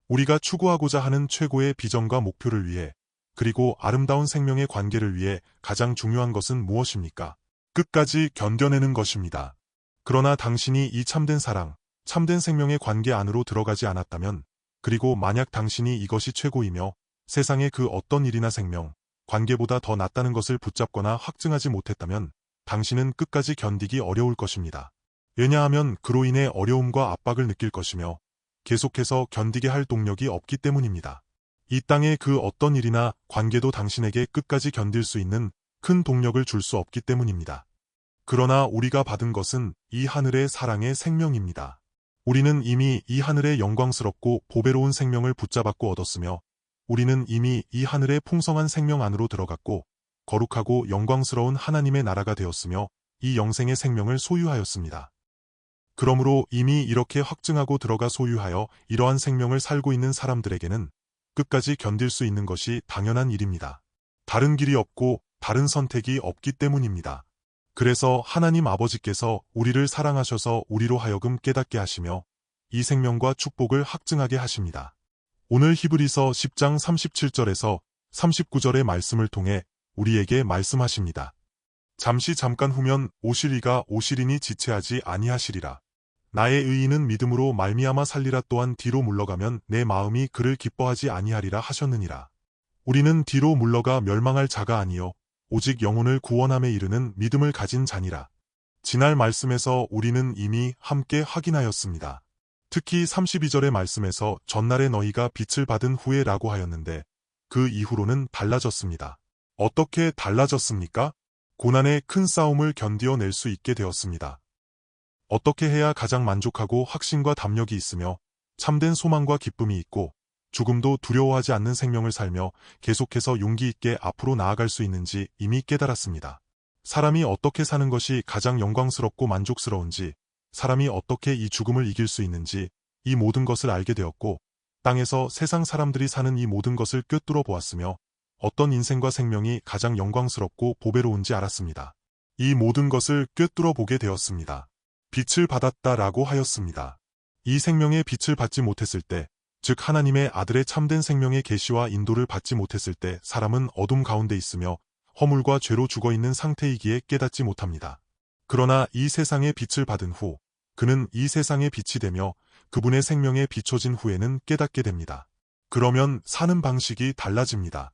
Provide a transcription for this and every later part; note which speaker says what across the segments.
Speaker 1: 우리가 추구하고자 하는 최고의 비전과 목표를 위해, 그리고 아름다운 생명의 관계를 위해 가장 중요한 것은 무엇입니까? 끝까지 견뎌내는 것입니다. 그러나 당신이 이 참된 사랑, 참된 생명의 관계 안으로 들어가지 않았다면, 그리고 만약 당신이 이것이 최고이며 세상의 그 어떤 일이나 생명, 관계보다 더 낫다는 것을 붙잡거나 확증하지 못했다면 당신은 끝까지 견디기 어려울 것입니다. 왜냐하면 그로 인해 어려움과 압박을 느낄 것이며 계속해서 견디게 할 동력이 없기 때문입니다. 이 땅의 그 어떤 일이나 관계도 당신에게 끝까지 견딜 수 있는 큰 동력을 줄 수 없기 때문입니다. 그러나 우리가 받은 것은 이 하늘의 사랑의 생명입니다. 우리는 이미 이 하늘의 영광스럽고 보배로운 생명을 붙잡았고 얻었으며 우리는 이미 이 하늘의 풍성한 생명 안으로 들어갔고 거룩하고 영광스러운 하나님의 나라가 되었으며 이 영생의 생명을 소유하였습니다. 그러므로 이미 이렇게 확증하고 들어가 소유하여 이러한 생명을 살고 있는 사람들에게는 끝까지 견딜 수 있는 것이 당연한 일입니다. 다른 길이 없고 다른 선택이 없기 때문입니다. 그래서 하나님 아버지께서 우리를 사랑하셔서 우리로 하여금 깨닫게 하시며 이 생명과 축복을 확증하게 하십니다. 오늘 히브리서 10장 37절에서 39절의 말씀을 통해 우리에게 말씀하십니다. 잠깐 후면 오시리가 오시리니 지체하지 아니하시리라. 나의 의인은 믿음으로 말미암아 살리라. 또한 뒤로 물러가면 내 마음이 그를 기뻐하지 아니하리라 하셨느니라. 우리는 뒤로 물러가 멸망할 자가 아니요 오직 영혼을 구원함에 이르는 믿음을 가진 자니라. 지날 말씀에서 우리는 이미 함께 확인하였습니다. 특히 32절의 말씀에서 전날에 너희가 빛을 받은 후에 라고 하였는데 그 이후로는 달라졌습니다. 어떻게 달라졌습니까? 고난의 큰 싸움을 견디어낼 수 있게 되었습니다. 어떻게 해야 가장 만족하고 확신과 담력이 있으며 참된 소망과 기쁨이 있고 죽음도 두려워하지 않는 생명을 살며 계속해서 용기 있게 앞으로 나아갈 수 있는지 이미 깨달았습니다. 사람이 어떻게 사는 것이 가장 영광스럽고 만족스러운지, 사람이 어떻게 이 죽음을 이길 수 있는지 이 모든 것을 알게 되었고 땅에서 세상 사람들이 사는 이 모든 것을 꿰뚫어 보았으며 어떤 인생과 생명이 가장 영광스럽고 보배로운지 알았습니다. 이 모든 것을 꿰뚫어 보게 되었습니다. 빛을 받았다라고 하였습니다. 이 생명의 빛을 받지 못했을 때, 즉 하나님의 아들의 참된 생명의 계시와 인도를 받지 못했을 때 사람은 어둠 가운데 있으며 허물과 죄로 죽어있는 상태이기에 깨닫지 못합니다. 그러나 이 세상의 빛을 받은 후 그는 이 세상의 빛이 되며 그분의 생명에 비춰진 후에는 깨닫게 됩니다. 그러면 사는 방식이 달라집니다.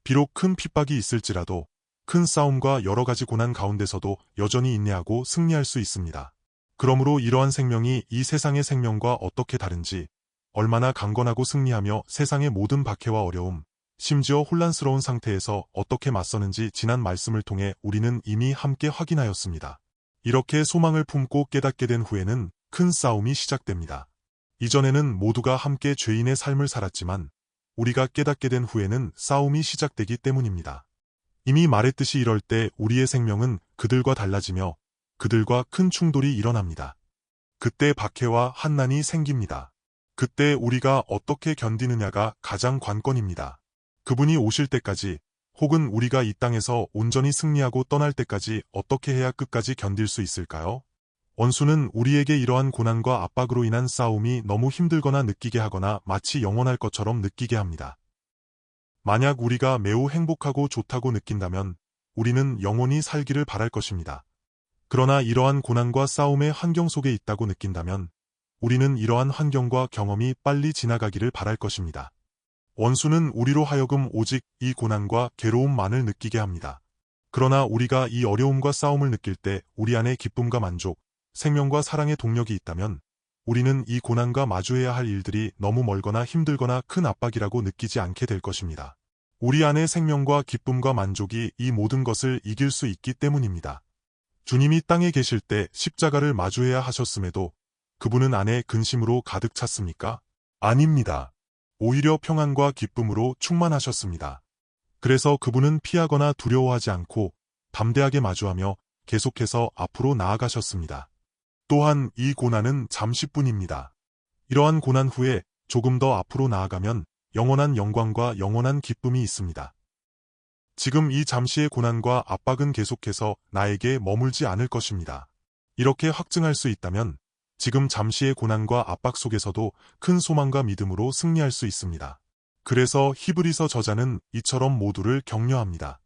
Speaker 1: 비록 큰 핍박이 있을지라도 큰 싸움과 여러 가지 고난 가운데서도 여전히 인내하고 승리할 수 있습니다. 그러므로 이러한 생명이 이 세상의 생명과 어떻게 다른지, 얼마나 강건하고 승리하며 세상의 모든 박해와 어려움, 심지어 혼란스러운 상태에서 어떻게 맞서는지 지난 말씀을 통해 우리는 이미 함께 확인하였습니다. 이렇게 소망을 품고 깨닫게 된 후에는 큰 싸움이 시작됩니다. 이전에는 모두가 함께 죄인의 삶을 살았지만 우리가 깨닫게 된 후에는 싸움이 시작되기 때문입니다. 이미 말했듯이 이럴 때 우리의 생명은 그들과 달라지며 그들과 큰 충돌이 일어납니다. 그때 박해와 환난이 생깁니다. 그때 우리가 어떻게 견디느냐가 가장 관건입니다. 그분이 오실 때까지 혹은 우리가 이 땅에서 온전히 승리하고 떠날 때까지 어떻게 해야 끝까지 견딜 수 있을까요? 원수는 우리에게 이러한 고난과 압박으로 인한 싸움이 너무 힘들거나 느끼게 하거나 마치 영원할 것처럼 느끼게 합니다. 만약 우리가 매우 행복하고 좋다고 느낀다면 우리는 영원히 살기를 바랄 것입니다. 그러나 이러한 고난과 싸움의 환경 속에 있다고 느낀다면 우리는 이러한 환경과 경험이 빨리 지나가기를 바랄 것입니다. 원수는 우리로 하여금 오직 이 고난과 괴로움만을 느끼게 합니다. 그러나 우리가 이 어려움과 싸움을 느낄 때 우리 안에 기쁨과 만족, 생명과 사랑의 동력이 있다면 우리는 이 고난과 마주해야 할 일들이 너무 멀거나 힘들거나 큰 압박이라고 느끼지 않게 될 것입니다. 우리 안에 생명과 기쁨과 만족이 이 모든 것을 이길 수 있기 때문입니다. 주님이 땅에 계실 때 십자가를 마주해야 하셨음에도 그분은 안에 근심으로 가득 찼습니까? 아닙니다. 오히려 평안과 기쁨으로 충만하셨습니다. 그래서 그분은 피하거나 두려워하지 않고 담대하게 마주하며 계속해서 앞으로 나아가셨습니다. 또한 이 고난은 잠시뿐입니다. 이러한 고난 후에 조금 더 앞으로 나아가면 영원한 영광과 영원한 기쁨이 있습니다. 지금 이 잠시의 고난과 압박은 계속해서 나에게 머물지 않을 것입니다. 이렇게 확증할 수 있다면 지금 잠시의 고난과 압박 속에서도 큰 소망과 믿음으로 승리할 수 있습니다. 그래서 히브리서 저자는 이처럼 모두를 격려합니다.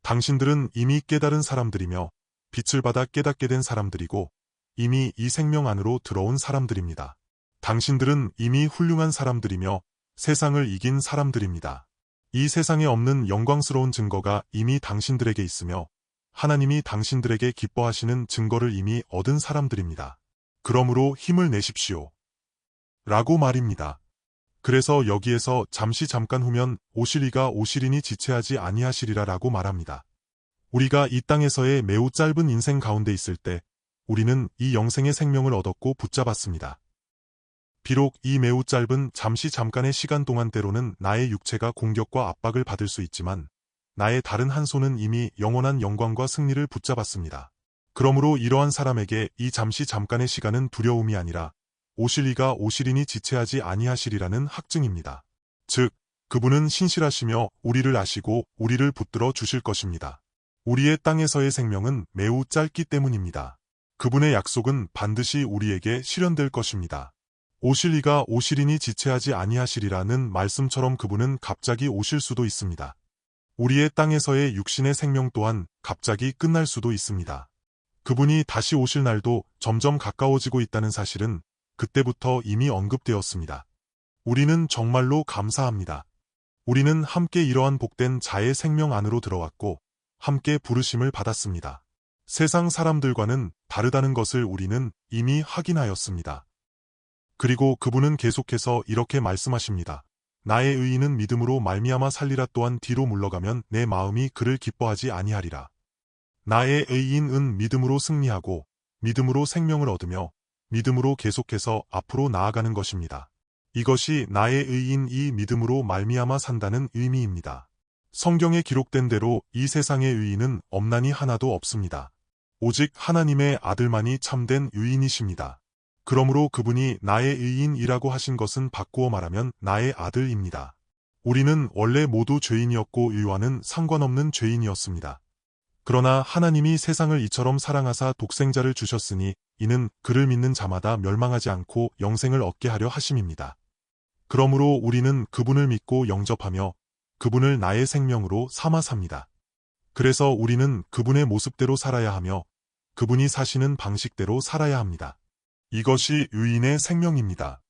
Speaker 1: 당신들은 이미 깨달은 사람들이며 빛을 받아 깨닫게 된 사람들이고 이미 이 생명 안으로 들어온 사람들입니다. 당신들은 이미 훌륭한 사람들이며 세상을 이긴 사람들입니다. 이 세상에 없는 영광스러운 증거가 이미 당신들에게 있으며 하나님이 당신들에게 기뻐하시는 증거를 이미 얻은 사람들입니다. 그러므로 힘을 내십시오. 라고 말입니다. 그래서 여기에서 잠깐 후면 오시리가 오시리니 지체하지 아니하시리라 라고 말합니다. 우리가 이 땅에서의 매우 짧은 인생 가운데 있을 때 우리는 이 영생의 생명을 얻었고 붙잡았습니다. 비록 이 매우 짧은 잠깐의 시간 동안 때로는 나의 육체가 공격과 압박을 받을 수 있지만 나의 다른 한 손은 이미 영원한 영광과 승리를 붙잡았습니다. 그러므로 이러한 사람에게 이 잠깐의 시간은 두려움이 아니라 오실리가 오시리니 지체하지 아니하시리라는 학증입니다. 즉, 그분은 신실하시며 우리를 아시고 우리를 붙들어 주실 것입니다. 우리의 땅에서의 생명은 매우 짧기 때문입니다. 그분의 약속은 반드시 우리에게 실현될 것입니다. 오실리가 오시리니 지체하지 아니하시리라는 말씀처럼 그분은 갑자기 오실 수도 있습니다. 우리의 땅에서의 육신의 생명 또한 갑자기 끝날 수도 있습니다. 그분이 다시 오실 날도 점점 가까워지고 있다는 사실은 그때부터 이미 언급되었습니다. 우리는 정말로 감사합니다. 우리는 함께 이러한 복된 자의 생명 안으로 들어왔고 함께 부르심을 받았습니다. 세상 사람들과는 다르다는 것을 우리는 이미 확인하였습니다. 그리고 그분은 계속해서 이렇게 말씀하십니다. 나의 의인은 믿음으로 말미암아 살리라. 또한 뒤로 물러가면 내 마음이 그를 기뻐하지 아니하리라. 나의 의인은 믿음으로 승리하고 믿음으로 생명을 얻으며 믿음으로 계속해서 앞으로 나아가는 것입니다. 이것이 나의 의인이 믿음으로 말미암아 산다는 의미입니다. 성경에 기록된 대로 이 세상의 의인은 없나니 하나도 없습니다. 오직 하나님의 아들만이 참된 의인이십니다. 그러므로 그분이 나의 의인이라고 하신 것은 바꾸어 말하면 나의 아들입니다. 우리는 원래 모두 죄인이었고 의와는 상관없는 죄인이었습니다. 그러나 하나님이 세상을 이처럼 사랑하사 독생자를 주셨으니 이는 그를 믿는 자마다 멸망하지 않고 영생을 얻게 하려 하심입니다. 그러므로 우리는 그분을 믿고 영접하며 그분을 나의 생명으로 삼아 삽니다. 그래서 우리는 그분의 모습대로 살아야 하며 그분이 사시는 방식대로 살아야 합니다. 이것이 의인의 생명입니다.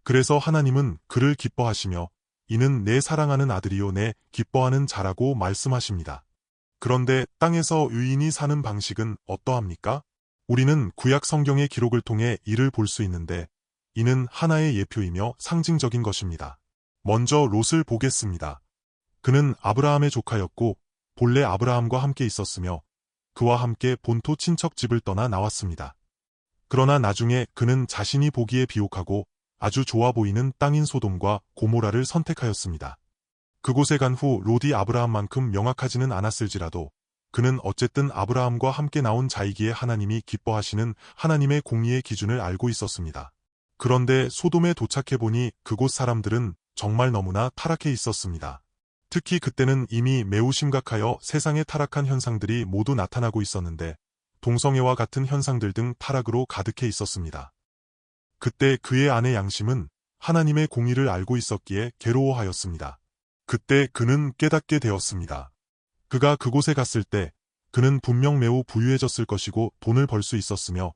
Speaker 1: 그래서 하나님은 그를 기뻐하시며 이는 내 사랑하는 아들이요 내 기뻐하는 자라고 말씀하십니다. 그런데 땅에서 의인이 사는 방식은 어떠합니까? 우리는 구약 성경의 기록을 통해 이를 볼 수 있는데 이는 하나의 예표이며 상징적인 것입니다. 먼저 롯을 보겠습니다. 그는 아브라함의 조카였고 본래 아브라함과 함께 있었으며 그와 함께 본토 친척 집을 떠나 나왔습니다. 그러나 나중에 그는 자신이 보기에 비옥하고 아주 좋아 보이는 땅인 소돔과 고모라를 선택하였습니다. 그곳에 간 후 롯이 아브라함만큼 명확하지는 않았을지라도 그는 어쨌든 아브라함과 함께 나온 자이기에 하나님이 기뻐하시는 하나님의 공의의 기준을 알고 있었습니다. 그런데 소돔에 도착해보니 그곳 사람들은 정말 너무나 타락해 있었습니다. 특히 그때는 이미 매우 심각하여 세상에 타락한 현상들이 모두 나타나고 있었는데 동성애와 같은 현상들 등 타락으로 가득해 있었습니다. 그때 그의 아내 양심은 하나님의 공의를 알고 있었기에 괴로워하였습니다. 그때 그는 깨닫게 되었습니다. 그가 그곳에 갔을 때 그는 분명 매우 부유해졌을 것이고 돈을 벌 수 있었으며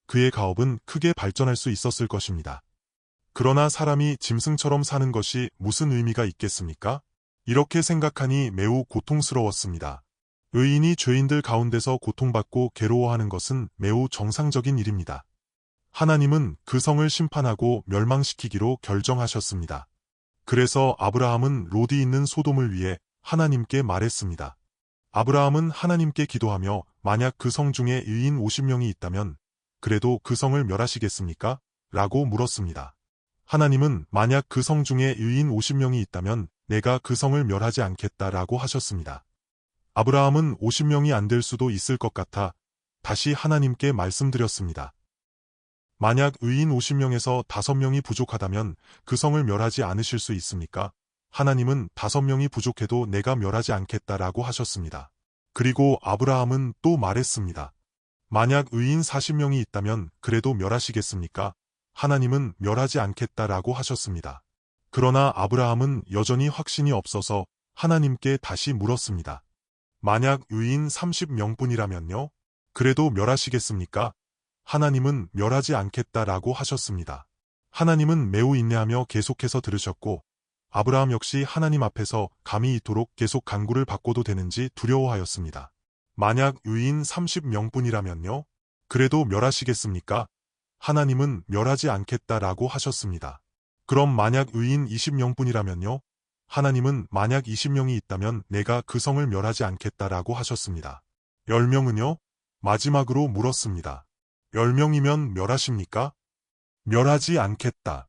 Speaker 1: 그의 가업은 크게 발전할 수 있었을 것입니다. 그러나 사람이 짐승처럼 사는 것이 무슨 의미가 있겠습니까? 이렇게 생각하니 매우 고통스러웠습니다. 의인이 죄인들 가운데서 고통받고 괴로워하는 것은 매우 정상적인 일입니다. 하나님은 그 성을 심판하고 멸망시키기로 결정하셨습니다. 그래서 아브라함은 롯이 있는 소돔을 위해 하나님께 말했습니다. 아브라함은 하나님께 기도하며 만약 그 성 중에 의인 50명이 있다면 그래도 그 성을 멸하시겠습니까? 라고 물었습니다. 하나님은 만약 그 성 중에 의인 50명이 있다면 내가 그 성을 멸하지 않겠다라고 하셨습니다. 아브라함은 50명이 안 될 수도 있을 것 같아 다시 하나님께 말씀드렸습니다. 만약 의인 50명에서 5명이 부족하다면 그 성을 멸하지 않으실 수 있습니까? 하나님은 5명이 부족해도 내가 멸하지 않겠다라고 하셨습니다. 그리고 아브라함은 또 말했습니다. 만약 의인 40명이 있다면 그래도 멸하시겠습니까? 하나님은 멸하지 않겠다라고 하셨습니다. 그러나 아브라함은 여전히 확신이 없어서 하나님께 다시 물었습니다. 만약 의인 30명뿐이라면요? 그래도 멸하시겠습니까? 하나님은 멸하지 않겠다라고 하셨습니다. 하나님은 매우 인내하며 계속해서 들으셨고 아브라함 역시 하나님 앞에서 감히 이토록 계속 간구를 받고도 되는지 두려워하였습니다. 만약 의인 30명뿐이라면요? 그래도 멸하시겠습니까? 하나님은 멸하지 않겠다라고 하셨습니다. 그럼 만약 의인 20명뿐이라면요? 하나님은 만약 20명이 있다면 내가 그 성을 멸하지 않겠다라고 하셨습니다. 10명은요? 마지막으로 물었습니다. 10명이면 멸하십니까? 멸하지 않겠다.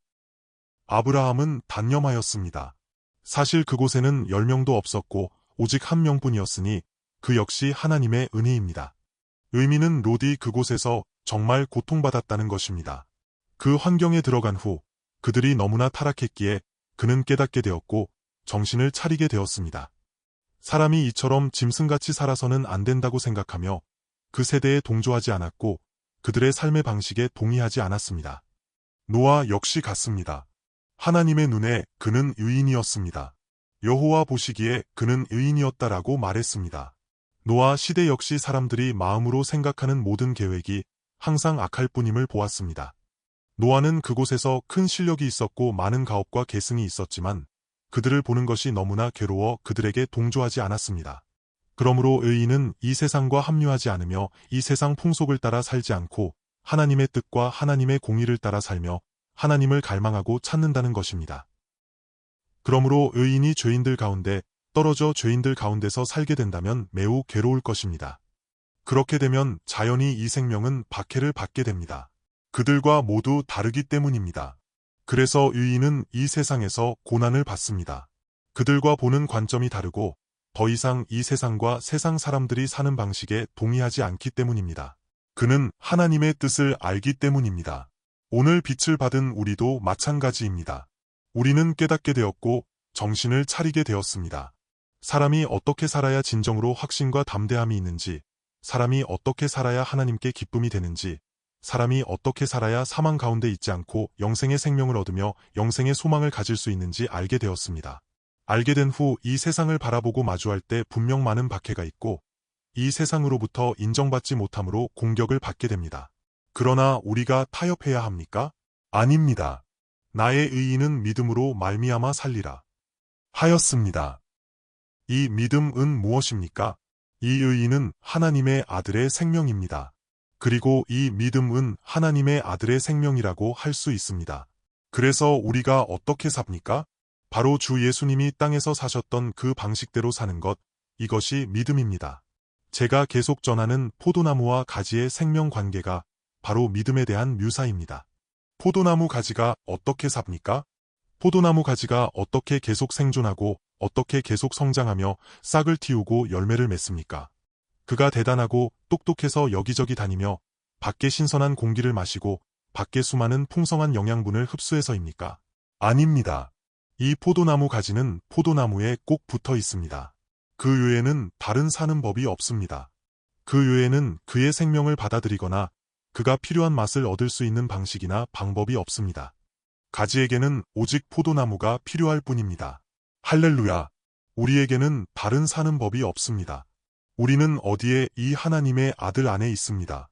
Speaker 1: 아브라함은 단념하였습니다. 사실 그곳에는 10명도 없었고 오직 1명뿐이었으니 그 역시 하나님의 은혜입니다. 의미는 롯이 그곳에서 정말 고통받았다는 것입니다. 그 환경에 들어간 후 그들이 너무나 타락했기에 그는 깨닫게 되었고 정신을 차리게 되었습니다. 사람이 이처럼 짐승같이 살아서는 안 된다고 생각하며 그 세대에 동조하지 않았고 그들의 삶의 방식에 동의하지 않았습니다. 노아 역시 같습니다. 하나님의 눈에 그는 의인이었습니다. 여호와 보시기에 그는 의인이었다라고 말했습니다. 노아 시대 역시 사람들이 마음으로 생각하는 모든 계획이 항상 악할 뿐임을 보았습니다. 노아는 그곳에서 큰 실력이 있었고 많은 가업과 계승이 있었지만 그들을 보는 것이 너무나 괴로워 그들에게 동조하지 않았습니다. 그러므로 의인은 이 세상과 합류하지 않으며 이 세상 풍속을 따라 살지 않고 하나님의 뜻과 하나님의 공의를 따라 살며 하나님을 갈망하고 찾는다는 것입니다. 그러므로 의인이 죄인들 가운데 떨어져 죄인들 가운데서 살게 된다면 매우 괴로울 것입니다. 그렇게 되면 자연히 이 생명은 박해를 받게 됩니다. 그들과 모두 다르기 때문입니다. 그래서 의인은 이 세상에서 고난을 받습니다. 그들과 보는 관점이 다르고 더 이상 이 세상과 세상 사람들이 사는 방식에 동의하지 않기 때문입니다. 그는 하나님의 뜻을 알기 때문입니다. 오늘 빛을 받은 우리도 마찬가지입니다. 우리는 깨닫게 되었고 정신을 차리게 되었습니다. 사람이 어떻게 살아야 진정으로 확신과 담대함이 있는지, 사람이 어떻게 살아야 하나님께 기쁨이 되는지, 사람이 어떻게 살아야 사망 가운데 있지 않고 영생의 생명을 얻으며 영생의 소망을 가질 수 있는지 알게 되었습니다. 알게 된 후 이 세상을 바라보고 마주할 때 분명 많은 박해가 있고 이 세상으로부터 인정받지 못함으로 공격을 받게 됩니다. 그러나 우리가 타협해야 합니까? 아닙니다. 나의 의인은 믿음으로 말미암아 살리라 하였습니다. 이 믿음은 무엇입니까? 이 의인은 하나님의 아들의 생명입니다. 그리고 이 믿음은 하나님의 아들의 생명이라고 할 수 있습니다. 그래서 우리가 어떻게 삽니까? 바로 주 예수님이 땅에서 사셨던 그 방식대로 사는 것, 이것이 믿음입니다. 제가 계속 전하는 포도나무와 가지의 생명 관계가 바로 믿음에 대한 묘사입니다. 포도나무 가지가 어떻게 삽니까? 포도나무 가지가 어떻게 계속 생존하고 어떻게 계속 성장하며 싹을 틔우고 열매를 맺습니까? 그가 대단하고 똑똑해서 여기저기 다니며 밖에 신선한 공기를 마시고 밖에 수많은 풍성한 영양분을 흡수해서입니까? 아닙니다. 이 포도나무 가지는 포도나무에 꼭 붙어 있습니다. 그 외에는 다른 사는 법이 없습니다. 그 외에는 그의 생명을 받아들이거나 그가 필요한 맛을 얻을 수 있는 방식이나 방법이 없습니다. 가지에게는 오직 포도나무가 필요할 뿐입니다. 할렐루야! 우리에게는 다른 사는 법이 없습니다. 우리는 어디에 이 하나님의 아들 안에 있습니다.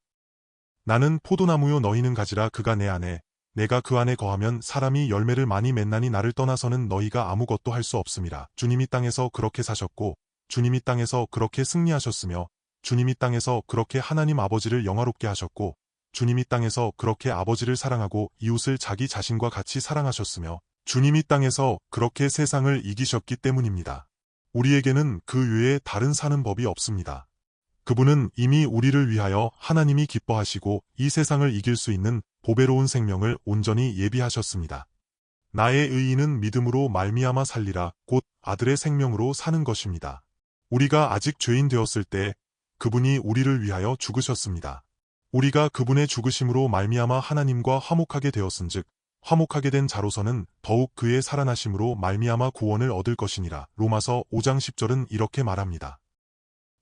Speaker 1: 나는 포도나무요 너희는 가지라 그가 내 안에 내가 그 안에 거하면 사람이 열매를 많이 맺나니 나를 떠나서는 너희가 아무것도 할 수 없음이라. 주님이 땅에서 그렇게 사셨고 주님이 땅에서 그렇게 승리하셨으며 주님이 땅에서 그렇게 하나님 아버지를 영화롭게 하셨고 주님이 땅에서 그렇게 아버지를 사랑하고 이웃을 자기 자신과 같이 사랑하셨으며 주님이 땅에서 그렇게 세상을 이기셨기 때문입니다. 우리에게는 그 외에 다른 사는 법이 없습니다. 그분은 이미 우리를 위하여 하나님이 기뻐하시고 이 세상을 이길 수 있는 보배로운 생명을 온전히 예비하셨습니다. 나의 의인은 믿음으로 말미암아 살리라 곧 아들의 생명으로 사는 것입니다. 우리가 아직 죄인 되었을 때 그분이 우리를 위하여 죽으셨습니다. 우리가 그분의 죽으심으로 말미암아 하나님과 화목하게 되었은즉 화목하게 된 자로서는 더욱 그의 살아나심으로 말미암아 구원을 얻을 것이니라. 로마서 5장 10절은 이렇게 말합니다.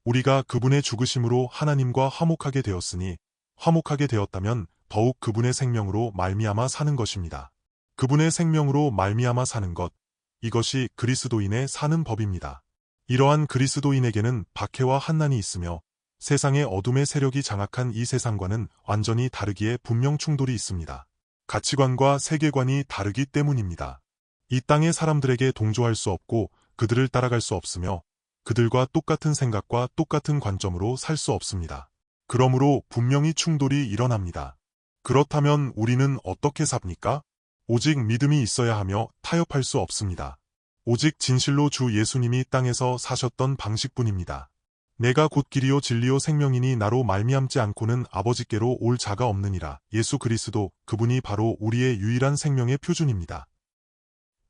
Speaker 1: 우리가 그분의 죽으심으로 하나님과 화목하게 되었으니 화목하게 되었다면 더욱 그분의 생명으로 말미암아 사는 것입니다. 그분의 생명으로 말미암아 사는 것, 이것이 그리스도인의 사는 법입니다. 이러한 그리스도인에게는 박해와 환난이 있으며 세상의 어둠의 세력이 장악한 이 세상과는 완전히 다르기에 분명 충돌이 있습니다. 가치관과 세계관이 다르기 때문입니다. 이 땅의 사람들에게 동조할 수 없고 그들을 따라갈 수 없으며 그들과 똑같은 생각과 똑같은 관점으로 살 수 없습니다. 그러므로 분명히 충돌이 일어납니다. 그렇다면 우리는 어떻게 삽니까? 오직 믿음이 있어야 하며 타협할 수 없습니다. 오직 진실로 주 예수님이 땅에서 사셨던 방식뿐입니다. 내가 곧 길이요 진리요 생명이니 나로 말미암지 않고는 아버지께로 올 자가 없느니라. 예수 그리스도, 그분이 바로 우리의 유일한 생명의 표준입니다.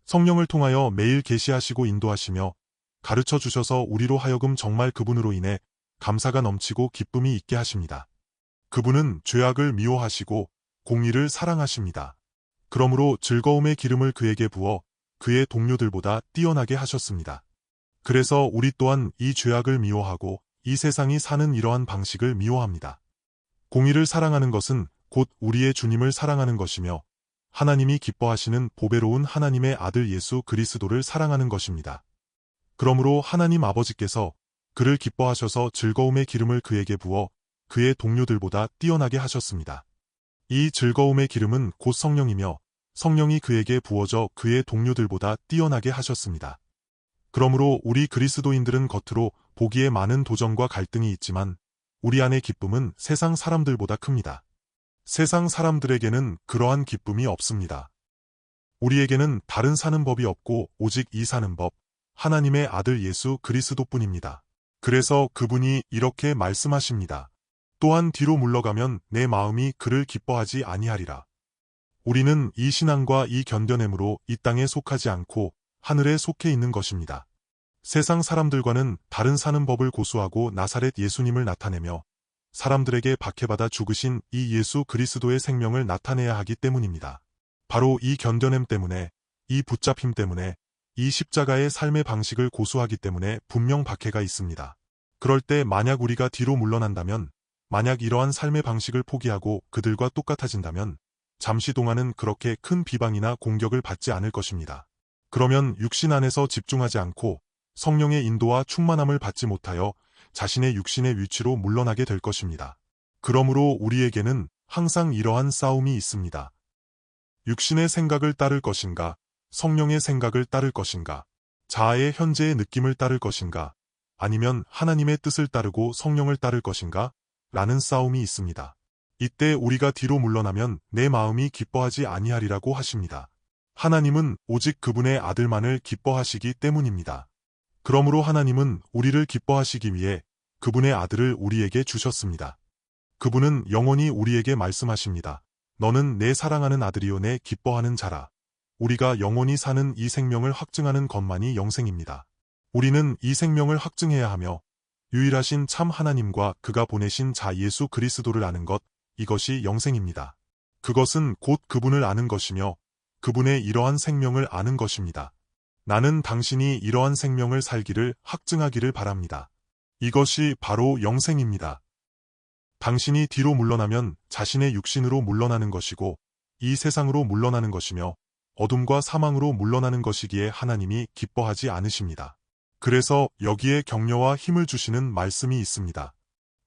Speaker 1: 성령을 통하여 매일 계시하시고 인도하시며 가르쳐 주셔서 우리로 하여금 정말 그분으로 인해 감사가 넘치고 기쁨이 있게 하십니다. 그분은 죄악을 미워하시고 공의를 사랑하십니다. 그러므로 즐거움의 기름을 그에게 부어 그의 동료들보다 뛰어나게 하셨습니다. 그래서 우리 또한 이 죄악을 미워하고 이 세상이 사는 이러한 방식을 미워합니다. 공의를 사랑하는 것은 곧 우리의 주님을 사랑하는 것이며 하나님이 기뻐하시는 보배로운 하나님의 아들 예수 그리스도를 사랑하는 것입니다. 그러므로 하나님 아버지께서 그를 기뻐하셔서 즐거움의 기름을 그에게 부어 그의 동료들보다 뛰어나게 하셨습니다. 이 즐거움의 기름은 곧 성령이며 성령이 그에게 부어져 그의 동료들보다 뛰어나게 하셨습니다. 그러므로 우리 그리스도인들은 겉으로 보기에 많은 도전과 갈등이 있지만 우리 안의 기쁨은 세상 사람들보다 큽니다. 세상 사람들에게는 그러한 기쁨이 없습니다. 우리에게는 다른 사는 법이 없고 오직 이 사는 법, 하나님의 아들 예수 그리스도뿐입니다. 그래서 그분이 이렇게 말씀하십니다. 또한 뒤로 물러가면 내 마음이 그를 기뻐하지 아니하리라. 우리는 이 신앙과 이 견뎌냄으로 이 땅에 속하지 않고 하늘에 속해 있는 것입니다. 세상 사람들과는 다른 사는 법을 고수하고 나사렛 예수님을 나타내며 사람들에게 박해받아 죽으신 이 예수 그리스도의 생명을 나타내야 하기 때문입니다. 바로 이 견뎌냄 때문에, 이 붙잡힘 때문에, 이 십자가의 삶의 방식을 고수하기 때문에 분명 박해가 있습니다. 그럴 때 만약 우리가 뒤로 물러난다면, 만약 이러한 삶의 방식을 포기하고 그들과 똑같아진다면 잠시 동안은 그렇게 큰 비방이나 공격을 받지 않을 것입니다. 그러면 육신 안에서 집중하지 않고 성령의 인도와 충만함을 받지 못하여 자신의 육신의 위치로 물러나게 될 것입니다. 그러므로 우리에게는 항상 이러한 싸움이 있습니다. 육신의 생각을 따를 것인가, 성령의 생각을 따를 것인가, 자아의 현재의 느낌을 따를 것인가, 아니면 하나님의 뜻을 따르고 성령을 따를 것인가, 라는 싸움이 있습니다. 이때 우리가 뒤로 물러나면 내 마음이 기뻐하지 아니하리라고 하십니다. 하나님은 오직 그분의 아들만을 기뻐하시기 때문입니다. 그러므로 하나님은 우리를 기뻐하시기 위해 그분의 아들을 우리에게 주셨습니다. 그분은 영원히 우리에게 말씀하십니다. 너는 내 사랑하는 아들이요 내 기뻐하는 자라. 우리가 영원히 사는 이 생명을 확증하는 것만이 영생입니다. 우리는 이 생명을 확증해야 하며 유일하신 참 하나님과 그가 보내신 자 예수 그리스도를 아는 것, 이것이 영생입니다. 그것은 곧 그분을 아는 것이며 그분의 이러한 생명을 아는 것입니다. 나는 당신이 이러한 생명을 살기를 확증하기를 바랍니다. 이것이 바로 영생입니다. 당신이 뒤로 물러나면 자신의 육신으로 물러나는 것이고 이 세상으로 물러나는 것이며 어둠과 사망으로 물러나는 것이기에 하나님이 기뻐하지 않으십니다. 그래서 여기에 격려와 힘을 주시는 말씀이 있습니다.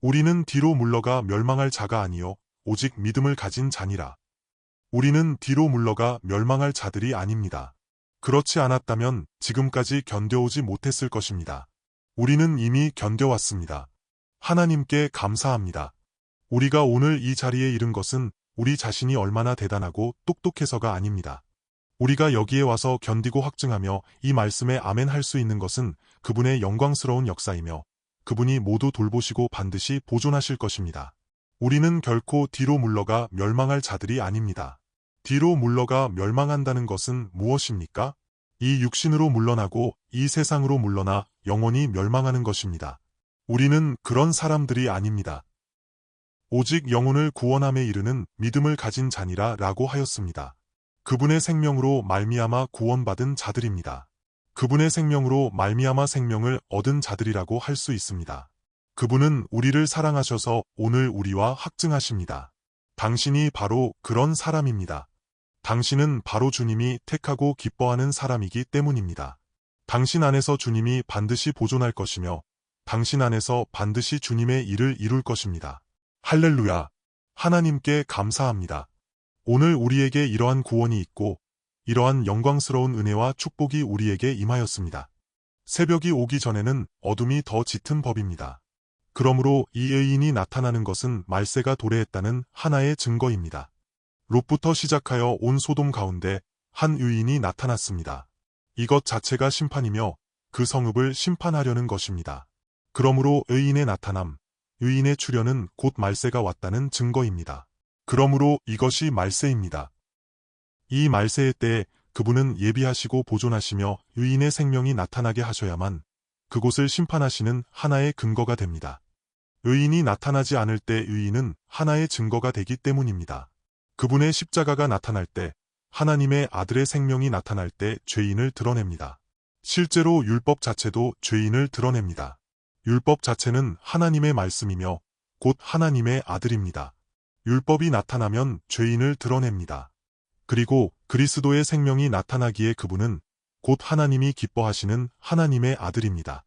Speaker 1: 우리는 뒤로 물러가 멸망할 자가 아니요 오직 믿음을 가진 자니라. 우리는 뒤로 물러가 멸망할 자들이 아닙니다. 그렇지 않았다면 지금까지 견뎌오지 못했을 것입니다. 우리는 이미 견뎌왔습니다. 하나님께 감사합니다. 우리가 오늘 이 자리에 이른 것은 우리 자신이 얼마나 대단하고 똑똑해서가 아닙니다. 우리가 여기에 와서 견디고 확증하며 이 말씀에 아멘 할 수 있는 것은 그분의 영광스러운 역사이며 그분이 모두 돌보시고 반드시 보존하실 것입니다. 우리는 결코 뒤로 물러가 멸망할 자들이 아닙니다. 뒤로 물러가 멸망한다는 것은 무엇입니까? 이 육신으로 물러나고 이 세상으로 물러나 영원히 멸망하는 것입니다. 우리는 그런 사람들이 아닙니다. 오직 영혼을 구원함에 이르는 믿음을 가진 자니라 라고 하였습니다. 그분의 생명으로 말미암아 구원받은 자들입니다. 그분의 생명으로 말미암아 생명을 얻은 자들이라고 할 수 있습니다. 그분은 우리를 사랑하셔서 오늘 우리와 확증하십니다. 당신이 바로 그런 사람입니다. 당신은 바로 주님이 택하고 기뻐하는 사람이기 때문입니다. 당신 안에서 주님이 반드시 보존할 것이며 당신 안에서 반드시 주님의 일을 이룰 것입니다. 할렐루야! 하나님께 감사합니다. 오늘 우리에게 이러한 구원이 있고 이러한 영광스러운 은혜와 축복이 우리에게 임하였습니다. 새벽이 오기 전에는 어둠이 더 짙은 법입니다. 그러므로 이 의인이 나타나는 것은 말세가 도래했다는 하나의 증거입니다. 롯부터 시작하여 온 소돔 가운데 한 의인이 나타났습니다. 이것 자체가 심판이며 그 성읍을 심판하려는 것입니다. 그러므로 의인의 나타남, 의인의 출현은 곧 말세가 왔다는 증거입니다. 그러므로 이것이 말세입니다. 이 말세의 때에 그분은 예비하시고 보존하시며 의인의 생명이 나타나게 하셔야만 그곳을 심판하시는 하나의 근거가 됩니다. 의인이 나타나지 않을 때 의인은 하나의 증거가 되기 때문입니다. 그분의 십자가가 나타날 때, 하나님의 아들의 생명이 나타날 때 죄인을 드러냅니다. 실제로 율법 자체도 죄인을 드러냅니다. 율법 자체는 하나님의 말씀이며 곧 하나님의 아들입니다. 율법이 나타나면 죄인을 드러냅니다. 그리고 그리스도의 생명이 나타나기에 그분은 곧 하나님이 기뻐하시는 하나님의 아들입니다.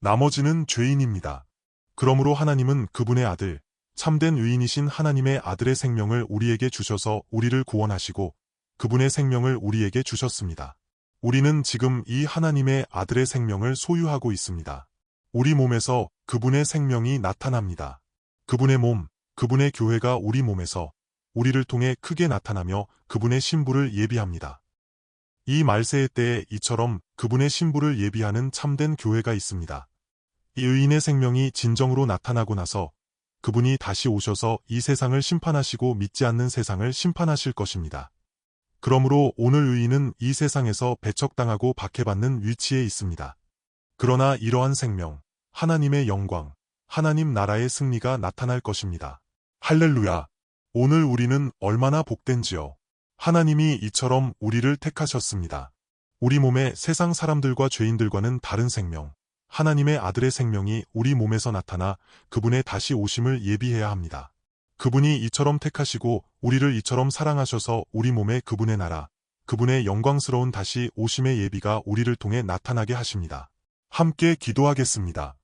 Speaker 1: 나머지는 죄인입니다. 그러므로 하나님은 그분의 아들, 참된 의인이신 하나님의 아들의 생명을 우리에게 주셔서 우리를 구원하시고 그분의 생명을 우리에게 주셨습니다. 우리는 지금 이 하나님의 아들의 생명을 소유하고 있습니다. 우리 몸에서 그분의 생명이 나타납니다. 그분의 몸, 그분의 교회가 우리 몸에서 우리를 통해 크게 나타나며 그분의 신부를 예비합니다. 이 말세의 때에 이처럼 그분의 신부를 예비하는 참된 교회가 있습니다. 이 의인의 생명이 진정으로 나타나고 나서 그분이 다시 오셔서 이 세상을 심판하시고 믿지 않는 세상을 심판하실 것입니다. 그러므로 오늘 의인은 이 세상에서 배척당하고 박해받는 위치에 있습니다. 그러나 이러한 생명, 하나님의 영광, 하나님 나라의 승리가 나타날 것입니다. 할렐루야! 오늘 우리는 얼마나 복된지요. 하나님이 이처럼 우리를 택하셨습니다. 우리 몸에 세상 사람들과 죄인들과는 다른 생명, 하나님의 아들의 생명이 우리 몸에서 나타나 그분의 다시 오심을 예비해야 합니다. 그분이 이처럼 택하시고 우리를 이처럼 사랑하셔서 우리 몸에 그분의 나라, 그분의 영광스러운 다시 오심의 예비가 우리를 통해 나타나게 하십니다. 함께 기도하겠습니다.